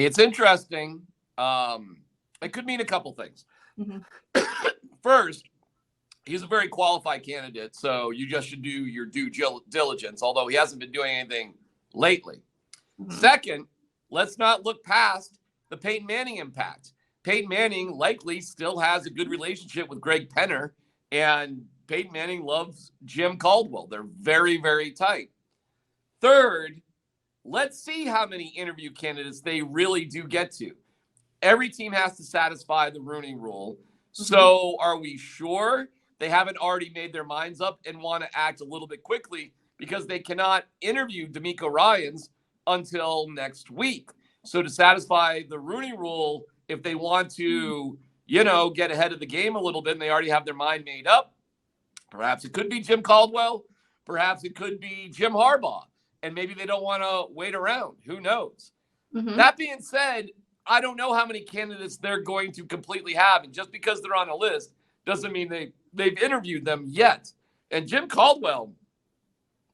It's interesting. It could mean a couple things. Mm-hmm. First, he's a very qualified candidate, so you just should do your due diligence, although he hasn't been doing anything lately. Mm-hmm. Second, let's not look past the Peyton Manning impact. Peyton Manning likely still has a good relationship with Greg Penner, and Peyton Manning loves Jim Caldwell. They're very, very tight. Third, let's see how many interview candidates they really do get to. Every team has to satisfy the Rooney Rule. So are we sure they haven't already made their minds up and want to act a little bit quickly because they cannot interview D'Amico Ryans until next week? So to satisfy the Rooney Rule, if they want to, get ahead of the game a little bit and they already have their mind made up, perhaps it could be Jim Caldwell. Perhaps it could be Jim Harbaugh. And maybe they don't want to wait around. Who knows? Mm-hmm. That being said, I don't know how many candidates they're going to completely have. And just because they're on a list doesn't mean they've interviewed them yet. And Jim Caldwell,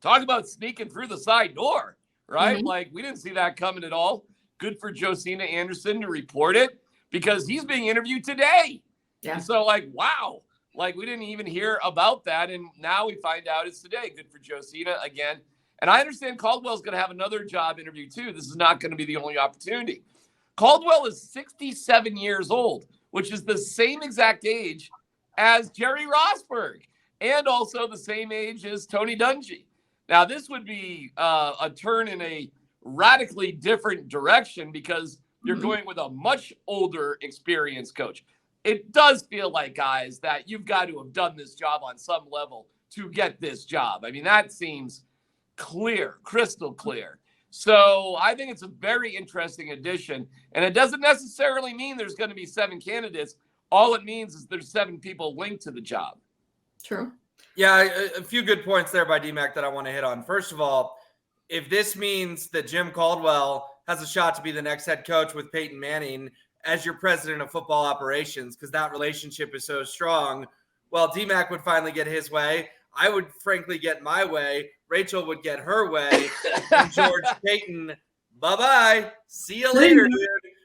talk about sneaking through the side door, right? Mm-hmm. Like, we didn't see that coming at all. Good for Josina Anderson to report it because he's being interviewed today. Yeah. And so, wow. We didn't even hear about that. And now we find out it's today. Good for Josina again. And I understand Caldwell's going to have another job interview too. This is not going to be the only opportunity. Caldwell is 67 years old, which is the same exact age as Jerry Rosberg and also the same age as Tony Dungy. Now, this would be a turn in a radically different direction because you're going with a much older, experienced coach. It does feel like, guys, that you've got to have done this job on some level to get this job. I mean, that seems clear, crystal clear. So I think it's a very interesting addition. And it doesn't necessarily mean there's going to be 7 candidates. All it means is there's 7 people linked to the job. True. Yeah, a few good points there by DMAC that I want to hit on. First of all, if this means that Jim Caldwell has a shot to be the next head coach with Peyton Manning as your president of football operations, because that relationship is so strong, well, DMAC would finally get his way. I would frankly get my way. Rachel would get her way. And George Payton, bye-bye. See you later, dude.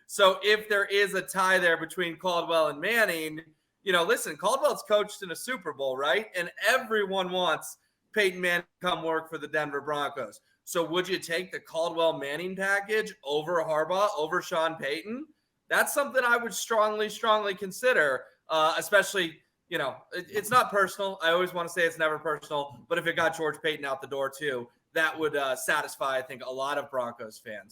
So if there is a tie there between Caldwell and Manning, listen, Caldwell's coached in a Super Bowl, right? And everyone wants Peyton Manning to come work for the Denver Broncos. So would you take the Caldwell-Manning package over Harbaugh, over Sean Payton? That's something I would strongly, strongly consider, especially – it's not personal. I always want to say it's never personal. But if it got George Payton out the door too, that would satisfy, I think, a lot of Broncos fans.